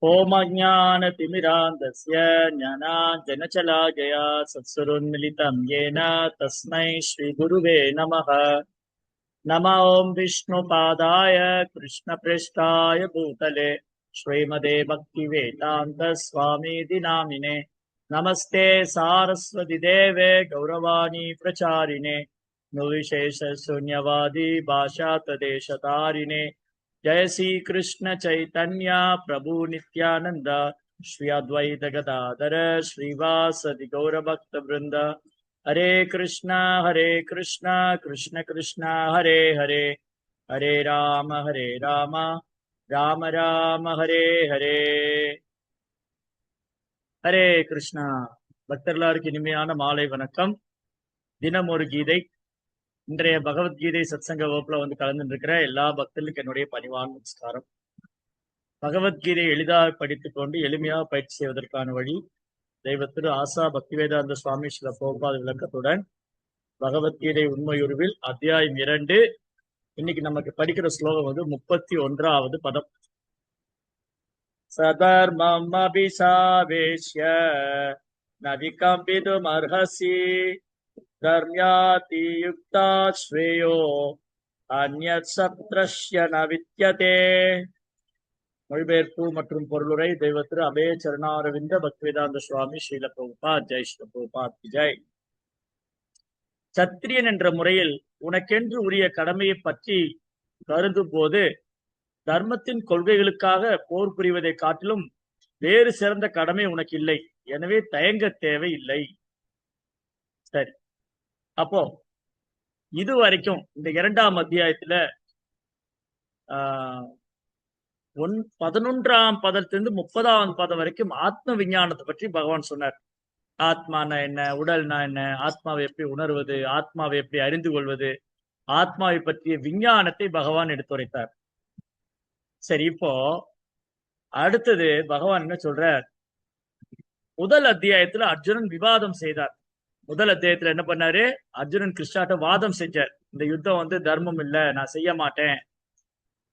ओमज्ञानतिमिरान्धस्य ज्ञानाञ्जनशलाकया सत्सुरोन्मिलितं येन तस्मै श्रीगुरुवे नमः। नमो ॐ विष्णुपादाय कृष्णप्रेष्ठाय भूतले श्रीमते भक्तिवेदान्त स्वामीति नामिने। नमस्ते सारस्वति देवे गौरवाणी प्रचारिणे निर्विशेष शून्यवादी भाषा तदेशतारिणे। जय श्री कृष्ण चैतन्य प्रभु नित्यानंद श्री अद्वैत गदाधर श्रीवासदि गौर भक्त वृंद। हरे कृष्णा कृष्ण कृष्णा हरे हरे, हरे राम राम राम हरे हरे। ஹரே கிருஷ்ணா. பக்தர்களுக்கு இனிமையான மாலை வணக்கம். தினம் ஒரு கீதை. இன்றைய பகவத்கீதை சத்சங்க வகுப்புல கலந்து இருக்கிற எல்லா பக்தர்களுக்கு என்னுடைய பணிவான நமஸ்காரம். பகவத்கீதை எளிதாக படித்துக் கொண்டு எளிமையாக பயிற்சி செய்வதற்கான வழி தெய்வத்திரு ஆசா பக்திவேதாந்த சுவாமி ஸ்ரீல பிரபுபாத விளக்கத்துடன் பகவத்கீதை உண்மையுருவில் அத்தியாயம் 2. இன்னைக்கு நமக்கு படிக்கிற ஸ்லோகம் 31வது பதம். சதர்மம் அபிசாவேஷ்ய நவிகம்பிதும் அர்ஹசி தர்ம்யாதி யுக்தா ஸ்ரேயோ அந்யத் சத்ரஸ்ய ந வித்யதே. மொழிபெயர்ப்பு மற்றும் பொருளுரை தெய்வத்திரு அபய சரணாரவிந்த பக்திவேதாந்த சுவாமி ஸ்ரீல பிரபுபாத். ஜெய் ஸ்ரீல பிரபுபாத் ஜெய். சத்திரியன் என்ற முறையில் உனக்கென்று உரிய கடமையை பற்றி கருதும் போது தர்மத்தின் கொள்கைகளுக்காக போர் புரிவதை காட்டிலும் வேறு சிறந்த கடமை உனக்கு இல்லை. எனவே தயங்க தேவை இல்லை. சரி, அப்போ இதுவரைக்கும் இந்த 2ஆம் அத்தியாயத்துல 11ஆம் பதத்திலிருந்து 30ஆம் பதம் வரைக்கும் ஆத்ம விஞ்ஞானத்தை பற்றி பகவான் சொன்னார். ஆத்மானா என்ன, உடல்னா என்ன, ஆத்மாவை எப்படி உணர்வது, ஆத்மாவை எப்படி அறிந்து கொள்வது, ஆத்மாவை பற்றிய விஞ்ஞானத்தை பகவான் எடுத்துரைத்தார். சரி, இப்போ அடுத்தது பகவான் என்ன சொல்றார்? முதல் அத்தியாயத்துல அர்ஜுனன் விவாதம் செய்தார். முதல் அத்தியாயத்துல என்ன பண்ணாரு? அர்ஜுனன் கிருஷ்ணாட்ட வாதம் செஞ்சார். இந்த யுத்தம் தர்மம் இல்ல, நான் செய்ய மாட்டேன்.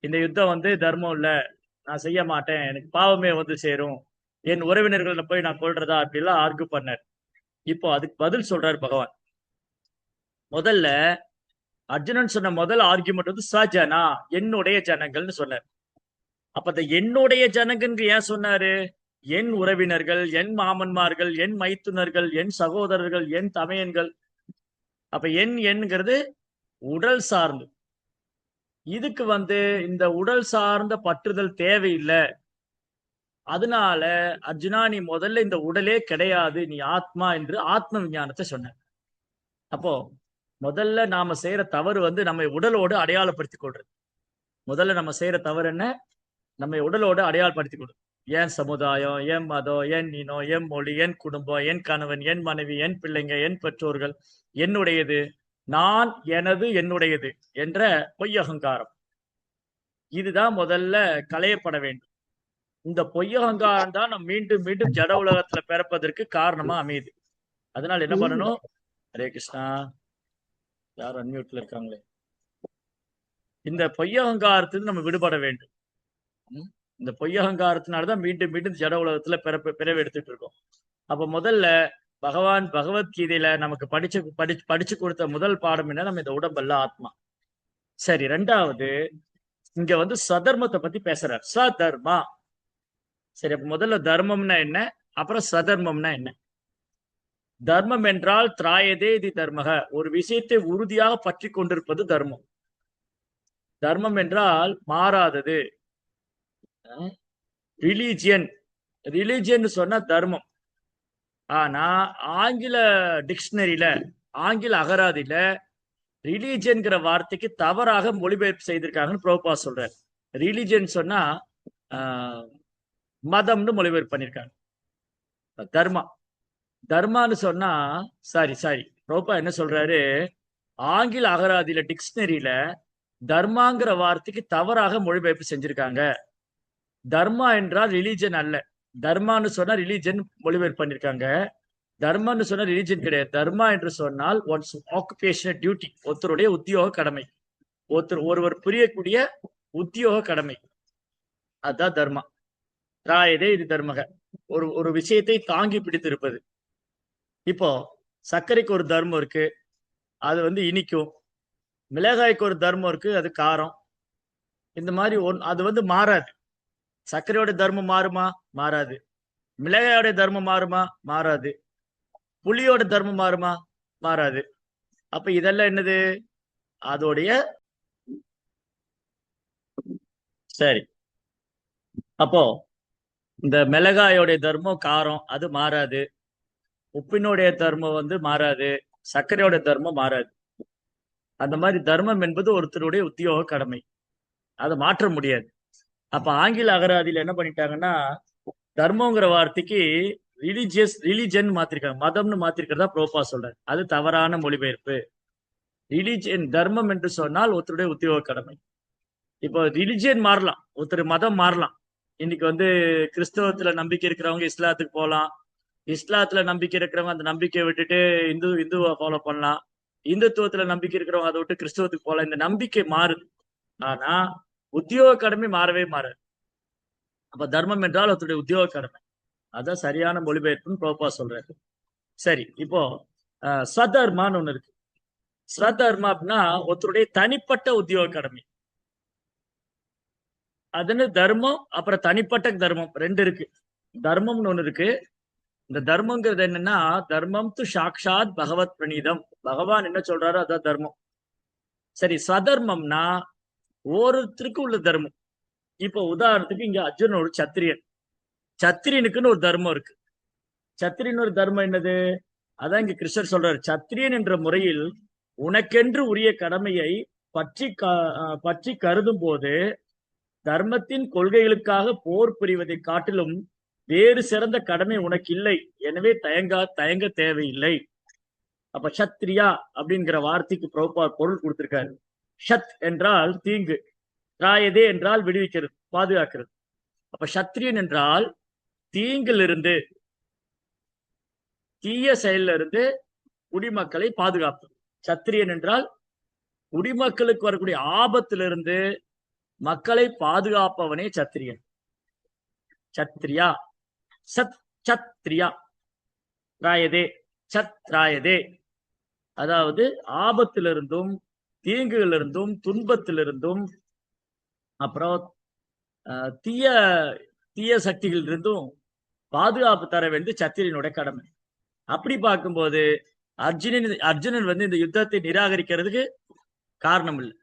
இந்த யுத்தம் தர்மம் இல்ல, நான் செய்ய மாட்டேன். எனக்கு பாவமே சேரும். என் உறவினர்களை போய் நான் கொள்றதா அப்படிலாம் ஆர்கு பண்ணார். இப்போ அதுக்கு பதில் சொல்றாரு பகவான். முதல்ல அர்ஜுனன் சொன்ன முதல் ஆர்குமெண்ட் சஜனா, என்னுடைய ஜனங்கள்னு சொன்னார். அப்ப அந்த என்னுடைய ஜனங்கன்னு ஏன் சொன்னாரு? என் உறவினர்கள், என் மாமன்மார்கள், என் மைத்துனர்கள், என் சகோதரர்கள், என் தமையன்கள். அப்ப என்கிறது உடல் சார்ந்து. இதுக்கு இந்த உடல் சார்ந்த பற்றுதல் தேவையில்லை. அதனால அர்ஜுனா, நீ முதல்ல இந்த உடலே கிடையாது, நீ ஆத்மா என்று ஆத்ம விஞ்ஞானத்தை சொன்ன. அப்போ முதல்ல நாம செய்யற தவறு நம்ம உடலோடு அடையாளப்படுத்திக் கொள்றது. முதல்ல நம்ம செய்யற தவறு என்ன? நம்ம உடலோடு அடையாளப்படுத்திக் கொள்றது. என் சமுதாயம், என் மதம், என் இனம், என் மொழி, என் குடும்பம், என் கணவன், என் மனைவி, என் பிள்ளைங்க, என் பெற்றோர்கள் என்னுடையது, நான், எனது, என்னுடையது என்ற பொய்யகங்காரம். இதுதான் முதல்ல களையப்பட வேண்டும். இந்த பொய்யகங்காரம் தான் நம்ம மீண்டும் மீண்டும் ஜட உலகத்துல பிறப்பதற்கு காரணமா அமையுது. அதனால என்ன பண்ணணும்? ஹரே கிருஷ்ணா. யாரும் அன்மியூட்ல இருக்காங்களே. இந்த பொய்யகங்காரத்துக்கு நம்ம விடுபட வேண்டும். இந்த பொய்யகங்காரத்தினாலதான் மீண்டும் மீண்டும் ஜட உலகத்துல பிறவை எடுத்துட்டு இருக்கோம். அப்ப முதல்ல பகவான் பகவத்கீதையில நமக்கு படிச்சு கொடுத்த முதல் பாடம் என்ன? நம்ம இந்த உடம்பல்ல ஆத்மா. சரி, 2வது இங்க சதர்மத்தை பத்தி பேசுறார். சதர்மா. சரி, அப்ப முதல்ல தர்மம்னா என்ன, அப்புறம் சதர்மம்னா என்ன? தர்மம் என்றால் திராயதே தி தர்மக, ஒரு விஷயத்தை உறுதியாக பற்றி கொண்டிருப்பது தர்மம். தர்மம் என்றால் மாறாதது. ரிலீஜியன் சொன்னா தர்மம். ஆனா ஆங்கில டிக்ஷனரியில, ஆங்கில அகராதியில ரிலீஜியன்கிற வார்த்தைக்கு தவறாக மொழிபெயர்ப்பு செய்திருக்காங்கன்னு பிரபுபா சொல்றாரு. ரிலீஜியன் சொன்னா மதம்னு மொழிபெயர்ப்பு பண்ணிருக்காங்க. தர்மான்னு சொன்னா சாரி பிரபுபா என்ன சொல்றாரு? ஆங்கில அகராதியில டிக்ஷனரியில தர்மாங்கிற வார்த்தைக்கு தவறாக மொழிபெயர்ப்பு செஞ்சிருக்காங்க. தர்மா என்றால் ரிலீஜன் அல்ல. தர்மான்னு சொன்னா ரிலீஜன் மொழிபெயர்ப்பு பண்ணிருக்காங்க. தர்மன்னு சொன்னா ரிலீஜன் கிடையாது. தர்மா என்று சொன்னால் ஒன்ஸ் ஆக்குபேஷனல் டியூட்டி, ஒருத்தருடைய உத்தியோக கடமை, ஒருவர் புரியக்கூடிய உத்தியோக கடமை, அதுதான் தர்மா. ராயதே இது தர்மக. ஒரு ஒரு விஷயத்தை தாங்கி பிடித்திருப்பது. இப்போ சர்க்கரைக்கு ஒரு தர்மம் இருக்கு, அது வந்து இனிக்கும். மிளகாய்க்கு ஒரு தர்மம் இருக்கு, அது காரம். இந்த மாதிரி அது வந்து மாறாது. சர்க்கரையோட தர்மம் மாறுமா? மாறாது. மிளகாயோட தர்மம் மாறுமா? மாறாது. புளியோட தர்மம் மாறுமா? மாறாது. அப்ப இதெல்லாம் என்னது? அதோடைய சரி. அப்போ இந்த மிளகாயோடைய தர்மம் காரம், அது மாறாது. உப்பினுடைய தர்மம் வந்து மாறாது. சர்க்கரையோட தர்மம் மாறாது. அந்த மாதிரி தர்மம் என்பது ஒருத்தருடைய உத்தியோக கடமை. அதை மாற்ற முடியாது. அப்ப ஆங்கில அகராதியில என்ன பண்ணிட்டாங்கன்னா, தர்மங்கிற வார்த்தைக்கு ரிலிஜன் மாத்திருக்காங்க. மதம்னு மாத்திருக்கிறதா ப்ரோபா சொல்றாரு. அது தவறான மொழிபெயர்ப்பு. ரிலிஜன் தர்மம் என்று சொன்னால் ஒருத்தருடைய உத்தியோக கடமை. இப்போ ரிலிஜியன் மாறலாம், ஒருத்தர் மதம் மாறலாம். இன்னைக்கு வந்து கிறிஸ்தவத்துல நம்பிக்கை இருக்கிறவங்க இஸ்லாத்துக்கு போகலாம். இஸ்லாத்துல நம்பிக்கை இருக்கிறவங்க அந்த நம்பிக்கையை விட்டுட்டு இந்துவை ஃபாலோ பண்ணலாம். இந்துத்துவத்துல நம்பிக்கை இருக்கிறவங்க அதை விட்டு கிறிஸ்தவத்துக்கு போகலாம். இந்த நம்பிக்கை மாறுது. ஆனா உத்தியோக கடமை மாறவே மாறாது. அப்ப தர்மம் என்றால் ஒருத்தருடைய உத்தியோக கடமை. அதான் சரியான மொழிபெயர்ப்புன்னு ப்ரோபா சொல்றாரு. சரி, இப்போ ஸ்வதர்மான்னு ஒண்ணு இருக்கு. ஸ்வதர்மா அப்படின்னா ஒருத்தருடைய தனிப்பட்ட உத்தியோக கடமை. அதுன்னு தர்மம் அப்புறம் தனிப்பட்ட தர்மம் ரெண்டு இருக்கு. தர்மம்னு ஒண்ணு இருக்கு. இந்த தர்மங்கிறது என்னன்னா, தர்மம் து சாக்ஷாத் பகவத் பிரணீதம். பகவான் என்ன சொல்றாரோ அதான் தர்மம். சரி, ஸ்வதர்மம்னா ஒருத்தருக்கு உள்ள தர்மம். இப்போ உதாரணத்துக்கு இங்க அர்ஜுனன் ஒரு சத்திரியன். சத்திரியனுக்குன்னு ஒரு தர்மம் இருக்கு. சத்திரியன் ஒரு தர்மம் என்னது? அதான் இங்க கிருஷ்ணர் சொல்றாரு. சத்திரியன் என்ற முறையில் உனக்கென்று உரிய கடமையை பற்றி கருதும் போது தர்மத்தின் கொள்கைகளுக்காக போர் புரிவதை காட்டிலும் வேறு சிறந்த கடமை உனக்கு இல்லை. எனவே தயங்க தேவையில்லை. அப்ப சத்ரியா அப்படிங்கிற வார்த்தைக்கு பொருள் கொடுத்திருக்காரு. ஷத் என்றால் தீங்கு, ராயதே என்றால் விடுவிக்கிறது, பாதுகாக்கிறது. அப்ப சத்திரியன் என்றால் தீங்கிலிருந்து, தீய செயலில் இருந்து குடிமக்களை பாதுகாப்பது. சத்திரியன் என்றால் குடிமக்களுக்கு வரக்கூடிய ஆபத்திலிருந்து மக்களை பாதுகாப்பவனே சத்திரியன். சத்ரியா, சத் சத்ரியா, ராயதே, சத் ராயதே. அதாவது ஆபத்திலிருந்தும் தீங்குகளிலிருந்தும் துன்பத்திலிருந்தும் அப்புறம் தீய தீய சக்திகள் இருந்தும் பாதுகாப்பு தர வேண்டிய சத்திரியனுடைய கடமை. அப்படி பார்க்கும்போது அர்ஜுனன் வந்து இந்த யுத்தத்தை நிராகரிக்கிறதுக்கு காரணம் இல்லை,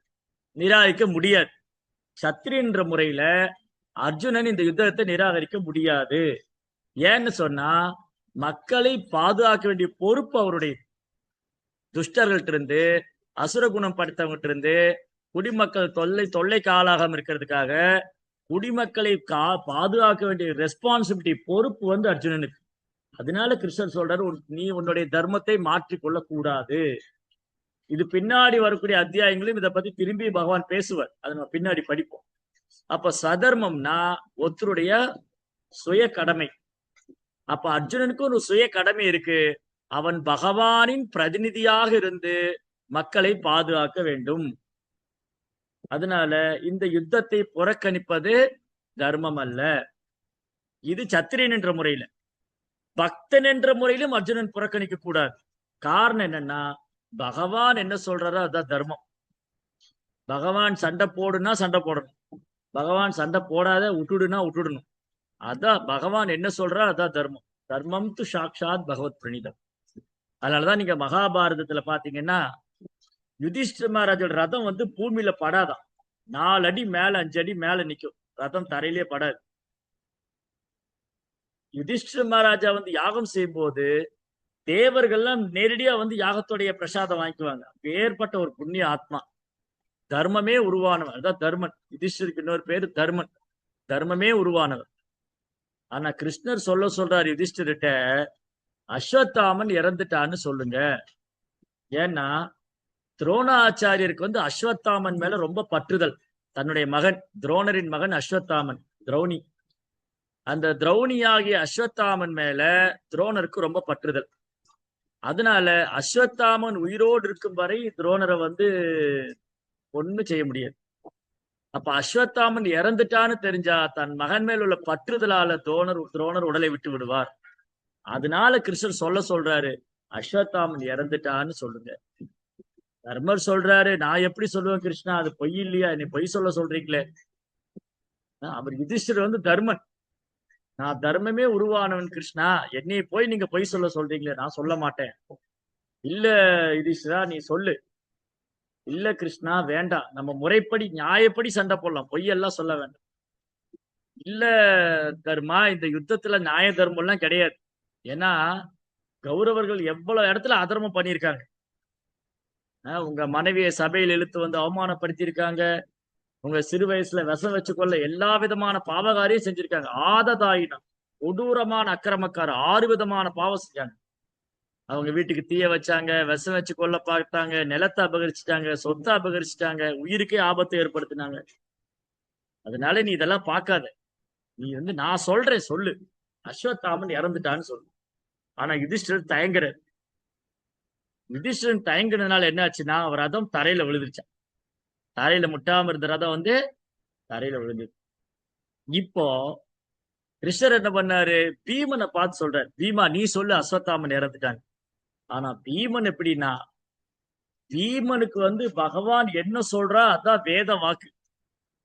நிராகரிக்க முடியாது. சத்திரியன்ற முறையில அர்ஜுனன் இந்த யுத்தத்தை நிராகரிக்க முடியாது. ஏன்னு சொன்னா மக்களை பாதுகாக்க வேண்டிய பொறுப்பு அவருடைய. துஷ்டர்கள்ட்ட இருந்து, அசுர குணம் படுத்தவங்கிட்ட இருந்து குடிமக்கள் தொல்லைக்கு ஆளாகாம இருக்கிறதுக்காக குடிமக்களை பாதுகாக்க வேண்டிய ரெஸ்பான்சிபிலிட்டி, பொறுப்பு வந்து அர்ஜுனனுக்கு. அதனால கிருஷ்ணர் சொல்றாரு, நீ உன்னுடைய தர்மத்தை மாற்றிக்கொள்ள கூடாது. இது பின்னாடி வரக்கூடிய அத்தியாயங்களும் இதை பத்தி திரும்பி பகவான் பேசுவார். அதை நம்ம பின்னாடி படிப்போம். அப்ப சதர்மம்னா ஒருத்தருடைய சுய கடமை. அப்ப அர்ஜுனனுக்கு ஒரு சுய கடமை இருக்கு. அவன் பகவானின் பிரதிநிதியாக இருந்து மக்களை பாதுகாக்க வேண்டும். அதனால இந்த யுத்தத்தை புறக்கணிப்பது தர்மம் அல்ல. இது சத்திரியன் என்ற முறையில. பக்தன் என்ற முறையிலும் அர்ஜுனன் புறக்கணிக்க கூடாது. காரணம் என்னன்னா, பகவான் என்ன சொல்றாரோ அதான் தர்மம். பகவான் சண்டை போடுனா சண்டை போடணும், பகவான் சண்டை போடாத விட்டுடுனா விட்டுடணும். அதான் பகவான் என்ன சொல்றா அதான் தர்மம். தர்மம் து சாக்ஷாத் பகவத் பிரணீதம். அதனாலதான் நீங்க மகாபாரதத்துல பாத்தீங்கன்னா, யுதிஷ்டிர மகாராஜோட ரதம் வந்து பூமியில படாதான். 4 அடி மேல 5 அடி மேல நிக்கும், ரதம் தரையிலே படாது. யுதிஷ்டிர மகாராஜா வந்து யாகம் செய்யும் போது தேவர்கள்லாம் நேரடியா வந்து யாகத்துடைய பிரசாதம் வாங்கிக்குவாங்க. ஏற்பட்ட ஒரு புண்ணிய ஆத்மா, தர்மமே உருவானவர். அதான் தர்மன். யுதிஷ்டருக்கு இன்னொரு பேரு தர்மன், தர்மமே உருவானவர். ஆனா கிருஷ்ணர் சொல்றாரு யுதிஷ்டர்கிட்ட, அஸ்வத்தாமன் இறந்துட்டான்னு சொல்லுங்க. ஏன்னா துரோணாச்சாரியருக்கு வந்து அஸ்வத்தாமன் மேல ரொம்ப பற்றுதல். தன்னுடைய மகன், துரோணரின் மகன் அஸ்வத்தாமன், திரௌணி. அந்த திரௌணி ஆகிய அஸ்வத்தாமன் மேல துரோணருக்கு ரொம்ப பற்றுதல். அதனால அஸ்வத்தாமன் உயிரோடு இருக்கும் வரை துரோணரை வந்து ஒண்ணும் செய்ய முடியாது. அப்ப அஸ்வத்தாமன் இறந்துட்டான்னு தெரிஞ்சா தன் மகன் மேல் உள்ள பற்றுதலால துரோணர் உடலை விட்டு விடுவார். அதனால கிருஷ்ணர் சொல்றாரு, அஸ்வத்தாமன் இறந்துட்டான்னு சொல்லுங்க. தர்மர் சொல்றாரு, நான் எப்படி சொல்லுவேன் கிருஷ்ணா, அது பொய் இல்லையா, என்னை பொய் சொல்றீங்களே. அவர் யுதிஷ்டர் வந்து தர்மன், நான் தர்மமே உருவானவன் கிருஷ்ணா, என்னை போய் நீங்க பொய் சொல்றீங்களே, நான் சொல்ல மாட்டேன். இல்ல யுதிஷ்டரா நீ சொல்லு. இல்ல கிருஷ்ணா வேண்டாம், நம்ம முறைப்படி நியாயப்படி சண்டை போடலாம், பொய்யெல்லாம் சொல்ல வேண்டாம். இல்ல தர்மா, இந்த யுத்தத்துல நியாய தர்மம் எல்லாம் கிடையாது. ஏன்னா கௌரவர்கள் எவ்வளவு இடத்துல அதர்மம் பண்ணியிருக்காங்க. உங்க மனைவியை சபையில் இழுத்து வந்து அவமானப்படுத்தி இருக்காங்க. உங்க சிறு வயசுல விஷம் வச்சு கொள்ள எல்லா விதமான பாவகாரியும் செஞ்சிருக்காங்க. ஆததாயினம் கொடூரமான அக்கிரமக்கார 6 விதமான பாவம் செஞ்சாங்க. அவங்க வீட்டுக்கு தீய வச்சாங்க, விஷம் வச்சு கொள்ள பார்த்தாங்க, நிலத்தை அபகரிச்சுட்டாங்க, சொத்தை அபகரிச்சுட்டாங்க, உயிருக்கே ஆபத்தை ஏற்படுத்தினாங்க. அதனால நீ இதெல்லாம் பார்க்காத, நீ வந்து நான் சொல்றேன் சொல்லு, அஸ்வத்தாமன் இறந்துட்டான்னு சொல்லு. ஆனா யுதிஷ்டர் தயங்குறாரு. யுதிஷ்டரன் தயங்குனதுனால என்ன ஆச்சுன்னா, அவர் ரதம் தரையில விழுந்துருச்சான். தரையில முட்டாம இருந்த ரதம் வந்து தரையில விழுந்தது. இப்போ கிருஷ்ணர் என்ன பண்ணாரு, பீமனை பார்த்து சொல்றாரு, பீமா நீ சொல்லு அஸ்வத்தாமன் இறந்துட்டான். ஆனா பீமன் எப்படின்னா, பீமனுக்கு வந்து பகவான் என்ன சொல்றா அதான் வேத வாக்கு.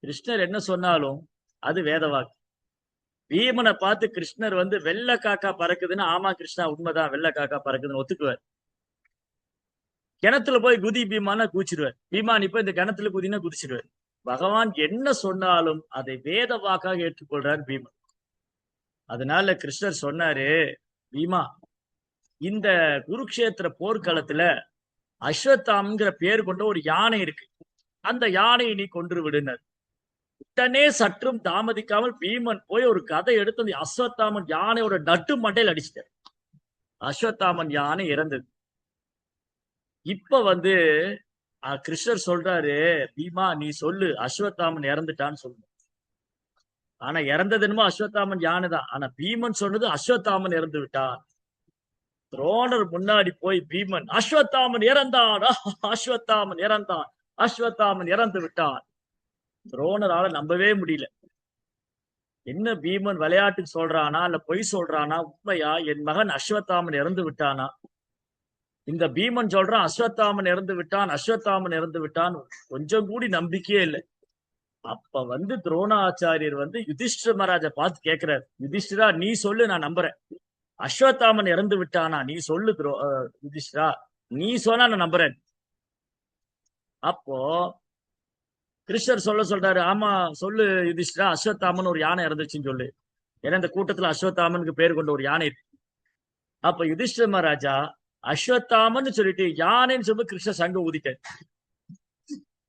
கிருஷ்ணர் என்ன சொன்னாலும் அது வேத வாக்கு. பீமனை பார்த்து கிருஷ்ணர் வந்து வெள்ளை காக்கா பறக்குதுன்னு, ஆமா கிருஷ்ணா உண்மைதான் வெள்ளை காக்கா பறக்குதுன்னு ஒத்துக்குவார். கிணத்துல போய் குதி பீமானா குதிச்சிருவார். பீமா நீ போய் இந்த கிணத்துல குதினா குதிச்சிருவார். பகவான் என்ன சொன்னாலும் அதை வேத வாக்காக ஏற்றுக்கொள்றார் பீமன். அதனால கிருஷ்ணர் சொன்னாரு, பீமா இந்த குருக்ஷேத்திர போர்க்களத்துல அஸ்வத்தாம்ங்கிற பேர் கொண்ட ஒரு யானை இருக்கு, அந்த யானையை நீ கொன்று விடுனர். உடனே சற்றும் தாமதிக்காமல் பீமன் போய் ஒரு கதை எடுத்து அந்த அஸ்வத்தாமன் யானையோட நட்டு மண்டையில் அடிச்சிட்டார். அஸ்வத்தாமன் யானை இறந்தது. இப்ப வந்து கிருஷ்ணர் சொல்றாரு, பீமா நீ சொல்லு அஸ்வத்தாமன் இறந்துட்டான்னு சொல்லு. ஆனா இறந்தது என்னமோ அஸ்வத்தாமன் யானை தான். ஆனா பீமன் சொன்னது அஸ்வத்தாமன் இறந்து விட்டான். துரோணர் முன்னாடி போய் பீமன் அஸ்வத்தாமன் இறந்தான், அஸ்வத்தாமன் இறந்தான், அஸ்வத்தாமன் இறந்து விட்டான். துரோணரால நம்பவே முடியல. என்ன பீமன் விளையாட்டுக்கு சொல்றானா இல்ல பொய் சொல்றானா, உண்மையா என் மகன் அஸ்வத்தாமன் இறந்து விட்டானா? இந்த பீமன் சொல்றான் அஸ்வத்தாமன் இறந்து விட்டான், அஸ்வத்தாமன் இறந்து விட்டான், கொஞ்சம் கூடி நம்பிக்கையே இல்லை. அப்ப வந்து துரோணாச்சாரியர் வந்து யுதிஷ்டிர மகாராஜை பார்த்து கேட்கிறார், யுதிஷ்டிரா நீ சொல்லு நான் நம்புறேன், அஸ்வத்தாமன் இறந்து விட்டானா நீ சொல்லு யுதிஷ்டிரா, நீ சொன்னா நான் நம்புறேன். அப்போ கிருஷ்ணர் சொல்றாரு, ஆமா சொல்லு யுதிஷ்டிரா, அஸ்வத்தாமன் ஒரு யானை இறந்துச்சுன்னு சொல்லு. ஏன்னா இந்த கூட்டத்துல அஸ்வத்தாமனுக்கு பேர் கொண்ட ஒரு யானை இருக்கு. அப்ப யுதிஷ்டிர மகாராஜா அஸ்வத்தாமன் சொல்லிட்டு யானைன்னு சொல்லி கிருஷ்ண சங்க ஊதிட்டார்.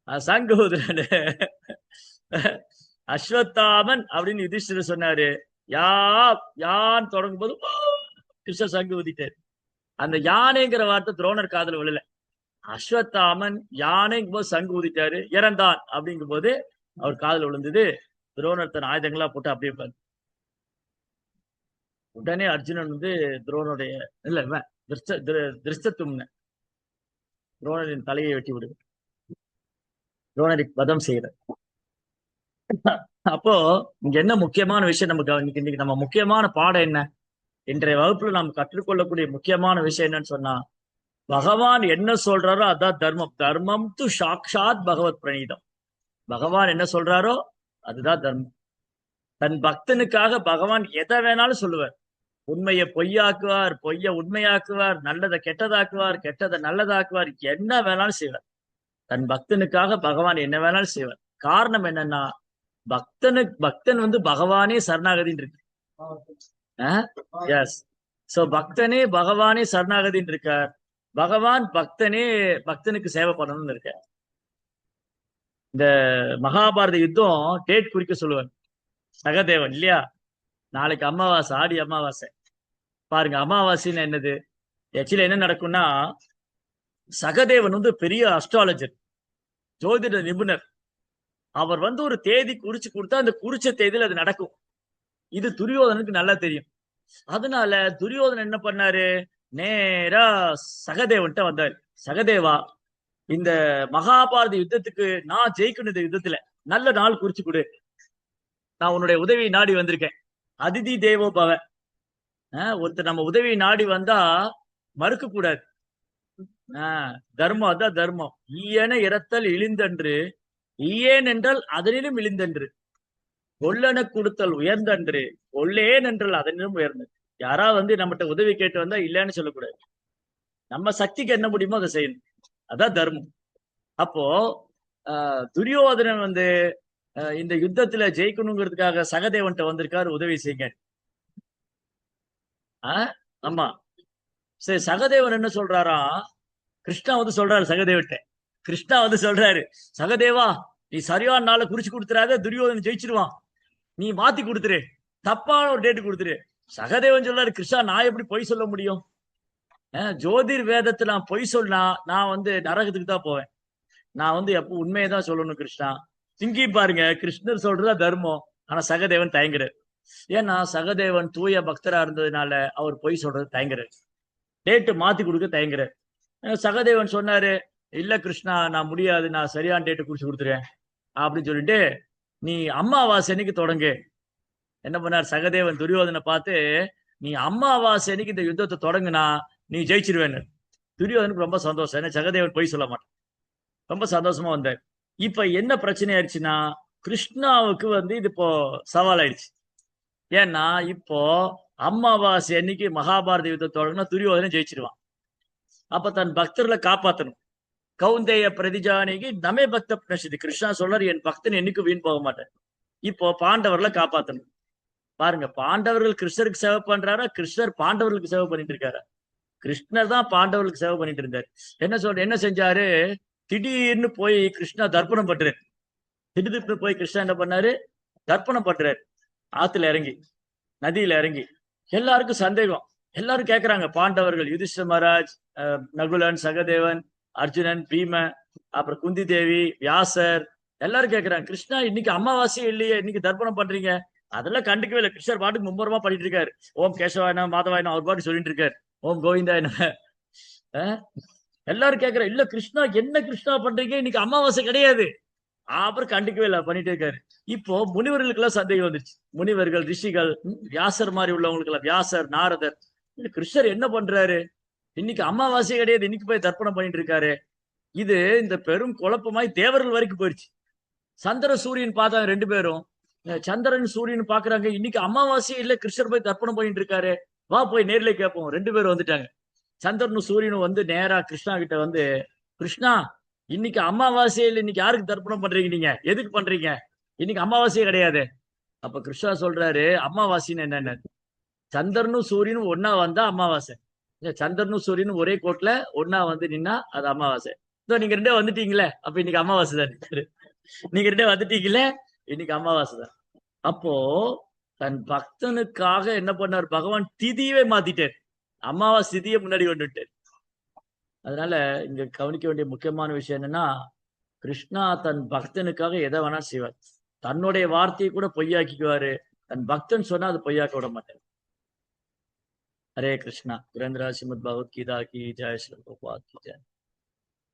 சங்க ஊதுறாரு. அஸ்வத்தாமன் அப்படின்னு யுதிஷ்டிரர் சொன்னாரு. யான் தொடங்கும் போது கிருஷ்ண சங்க ஊதிட்டார். அந்த யானைங்கிற வார்த்தை துரோணர் காதுல விழல. அஸ்வத்தாமன் யானைங்கும் போது சங்கு ஊதிட்டாரு, இறந்தான் அப்படிங்கும் போது அவர் காதுல விழுந்தது. துரோணர் தன் ஆயுதங்களா போட்டு அப்படியே உடனே அர்ஜுனன் வந்து துரோணருடைய இல்ல திருஷ்டத்தும்ன துரோணரின் தலையை வெட்டி விடு, துரோணரை வதம் செய்யற. அப்போ இங்க என்ன முக்கியமான விஷயம் நமக்கு இன்னைக்கு நம்ம முக்கியமான பாடம் என்ன, இன்றைய வகுப்புல நாம் கற்றுக்கொள்ளக்கூடிய முக்கியமான விஷயம் என்னன்னு சொன்னா, பகவான் என்ன சொல்றாரோ அதான் தர்மம். தர்மம் து சாக்ஷாத் பகவத் பிரணீதம். பகவான் என்ன சொல்றாரோ அதுதான் தர்மம். தன் பக்தனுக்காக பகவான் எதை வேணாலும் சொல்லுவார். உண்மையை பொய்யாக்குவார், பொய்ய உண்மையாக்குவார், நல்லதை கெட்டதாக்குவார், கெட்டதை நல்லதாக்குவார், என்ன வேணாலும் செய்வார். தன் பக்தனுக்காக பகவான் என்ன வேணாலும் செய்வார். காரணம் என்னன்னா, பக்தன் வந்து பகவானே சரணாகதின்னு இருக்கு. எஸ், சோ பக்தனே பகவானே சரணாகதின்னு இருக்கார். பகவான் பக்தனுக்கு சேவை பண்ணணும்னு இருக்க. இந்த மகாபாரத யுத்தம் டேட் குறிக்க சொல்லுவாங்க சகதேவன் இல்லையா, நாளைக்கு அமாவாசை, ஆடி அமாவாசை. பாருங்க அமாவாசைன்னு என்னது, ஆக்சுவலி என்ன நடக்கும்னா, சகதேவன் வந்து பெரிய அஸ்ட்ராலஜர், ஜோதிட நிபுணர். அவர் வந்து ஒரு தேதி குறிச்சு கொடுத்தா அந்த குறிச்ச தேதியில் அது நடக்கும். இது துரியோதனுக்கு நல்லா தெரியும். அதனால துரியோதனன் என்ன பண்ணாரு, நேரா சகதேவன்ட்ட வந்தாரு. சகதேவா, இந்த மகாபாரத யுத்தத்துக்கு நான் ஜெயிக்கணும், இந்த யுத்தத்துல நல்ல நாள் குறிச்சு கொடு, நான் உன்னுடைய உதவியை நாடி வந்திருக்கேன். அதிதி தேவோ பவ. ஒருத்தர் நம்ம உதவியை நாடி வந்தா மறுக்க கூடாது. தர்மம், அதான் தர்மம். ஈயன இரத்தல் இழிந்தன்று, ஈயேன் என்றால் அதனிலும் இழிந்தன்று, கொல்லன கொடுத்தல் உயர்ந்தன்று, கொல்லேன் என்றால் அதனிலும் உயர்ந்தது. யாரா வந்து நம்மகிட்ட உதவி கேட்டு வந்தா இல்லைன்னு சொல்லக்கூடாது. நம்ம சக்திக்கு என்ன முடியுமோ அதை செய்யணும். அதான் தர்மம். அப்போ துரியோதனன் வந்து இந்த யுத்தத்துல ஜெயிக்கணுங்கிறதுக்காக சகதேவன்ட்ட வந்திருக்காரு, உதவி செய்யுங்க. ஆமா. சரி, சகதேவன் என்ன சொல்றாரா, கிருஷ்ணா வந்து சொல்றாரு சகதேவன்ட்ட. கிருஷ்ணா வந்து சொல்றாரு, சகதேவா நீ சரியான நாளை குறிச்சு கொடுத்துறாத, துரியோதனன் ஜெயிச்சிருவான், நீ மாத்தி கொடுத்துரு, தப்பான ஒரு டேட்டு கொடுத்துரு. சகதேவன் சொல்றாரு, கிருஷ்ணா நான் எப்படி பொய் சொல்ல முடியும்? ஜோதிர் வேதத்துல நான் பொய் சொன்னா நான் வந்து நரகத்துக்கு தான் போவேன். நான் வந்து எப்போ உண்மையதான் சொல்லணும் கிருஷ்ணா. சிங்கி பாருங்க, கிருஷ்ணர் சொல்றதா தர்மம். ஆனா சகதேவன் தயங்குறாரு. ஏன்னா சகதேவன் தூய பக்தரா இருந்ததுனால அவர் பொய் சொல்றது தயங்குறாரு, டேட்டு மாத்தி கொடுக்க தயங்குறாரு. சகதேவன் சொன்னாரு, இல்ல கிருஷ்ணா நான் முடியாது, நான் சரியான டேட்டு குறிச்சு கொடுத்துருவேன் அப்படின்னு சொல்லிட்டு, நீ அம்மாவாசை அன்னைக்கு தொடங்கு. என்ன பண்ணார் சகதேவன் துரியோதனை பார்த்து, நீ அம்மாவாசை அன்னைக்கு இந்த யுத்தத்தை தொடங்குனா நீ ஜெயிச்சிருவேன்னு. துரியோதனுக்கு ரொம்ப சந்தோஷம், ஏன்னா சகதேவன் பொய் சொல்ல மாட்டான். ரொம்ப சந்தோஷமா வந்தார். இப்ப என்ன பிரச்சனை ஆயிடுச்சுன்னா, கிருஷ்ணாவுக்கு வந்து இது இப்போ சவால் ஆயிடுச்சு. ஏன்னா இப்போ அம்மாவாசை அன்னைக்கு மகாபாரத யுத்தம் தொடங்கினா துரியோதனை ஜெயிச்சிருவான். அப்ப தன் பக்தர்களை காப்பாத்தணும். கௌந்தேய பிரதிஜானிக்கு நமே பக்த பிரசித்தி, கிருஷ்ணா சொல்றாரு, என் பக்தன் என்னைக்கு வீண் போக மாட்டேன். இப்போ பாண்டவர்களை காப்பாத்தணும். பாருங்க, பாண்டவர்கள் கிருஷ்ணருக்கு சேவை பண்றாரா, கிருஷ்ணர் பாண்டவர்களுக்கு சேவை பண்ணிட்டு இருக்காரு? கிருஷ்ணர் தான் பாண்டவர்களுக்கு சேவை பண்ணிட்டு இருந்தாரு. என்ன செஞ்சாரு, திடீர்னு போய் கிருஷ்ணா தர்ப்பணம் பண்றாரு. திடீர்னு போய் கிருஷ்ணா என்ன பண்ணாரு, தர்ப்பணம் பண்றாரு. ஆத்துல இறங்கி, நதியில இறங்கி. எல்லாருக்கும் சந்தேகம். எல்லாரும் கேட்கிறாங்க, பாண்டவர்கள் யுதிஷ்ட மகாராஜ், நகுலன், சகதேவன், அர்ஜுனன், பீம, அப்புறம் குந்தி தேவி, வியாசர், எல்லாரும் கேட்கிறாங்க, கிருஷ்ணா இன்னைக்கு அமாவாசையே இல்லையே, இன்னைக்கு தர்ப்பணம் பண்றீங்க? அதெல்லாம் கண்டுக்கவே இல்லை. கிருஷ்ணர் பாட்டுக்கு மும்முரமா பண்ணிட்டு இருக்காரு. ஓம் கேசவாயன மாதவாயனம் அவர் பாட்டு சொல்லிட்டு இருக்காரு, ஓம் கோவிந்தாயன. எல்லாரும் கேட்கிற, இல்ல கிருஷ்ணா என்ன கிருஷ்ணா பண்றீங்க, இன்னைக்கு அமாவாசை கிடையாது. அப்புறம் கண்டுக்கவே இல்லை, பண்ணிட்டே இருக்காரு. இப்போ முனிவர்களுக்கு எல்லாம் சந்தேகம் வந்துருச்சு. முனிவர்கள், ரிஷிகள், வியாசர் மாதிரி உள்ளவங்களுக்கு எல்லாம், வியாசர், நாரதர், கிருஷ்ணர் என்ன பண்றாரு, இன்னைக்கு அமாவாசை கிடையாது, இன்னைக்கு போய் தர்ப்பணம் பண்ணிட்டு இருக்காரு. இது இந்த பெரும் குழப்பமாய் தேவர்கள் வரைக்கும் போயிடுச்சு. சந்திர சூரியன் பார்த்தாங்க ரெண்டு பேரும். சந்திரன் சூரியன் பாக்குறாங்க, இன்னைக்கு அமாவாசையே இல்ல, கிருஷ்ணர் போய் தர்ப்பணம் பண்ணிட்டு இருக்காரு, வா போய் நேர்ல கேட்போம். ரெண்டு பேரும் வந்துட்டாங்க. சந்திரனும் சூரியனும் வந்து நேரா கிருஷ்ணா கிட்ட வந்து, கிருஷ்ணா இன்னைக்கு அமாவாசையில் இன்னைக்கு யாருக்கு தர்ப்பணம் பண்றீங்க, நீங்க எதுக்கு பண்றீங்க, இன்னைக்கு அமாவாசையே கிடையாது. அப்ப கிருஷ்ணா சொல்றாரு, அமாவாசைன்னு என்னன்னு, சந்திரனும் சூரியனும் ஒன்னா வந்தா அமாவாசை. சந்திரனும் சூரியனும் ஒரே கோட்ல ஒன்னா வந்து நின்னா அது அமாவாசை. நீங்க ரெண்டே வந்துட்டீங்களே, அப்ப இன்னைக்கு அமாவாசை தான். நீங்க ரெண்டே வந்துட்டீங்களே, இன்னைக்கு அமாவாசை தான். அப்போ தன் பக்தனுக்காக என்ன பண்ணார் பகவான், திதியவே மாத்திட்டார். அமாவாசை திதியை முன்னாடி கொண்டுட்டார். அதனால இங்க கவனிக்க வேண்டிய முக்கியமான விஷயம் என்னன்னா, கிருஷ்ணா தன் பக்தனுக்காக எதை வேணா செய்வார். தன்னுடைய வார்த்தையை கூட பொய்யாக்கிக்குவாரு. தன் பக்தன் சொன்னா அது பொய்யாக்க விட மாட்டார். हरे कृष्णा। सुरेंद्र श्रीमद् भगवत गीता की जय, श्री प्रभुपाद की जय।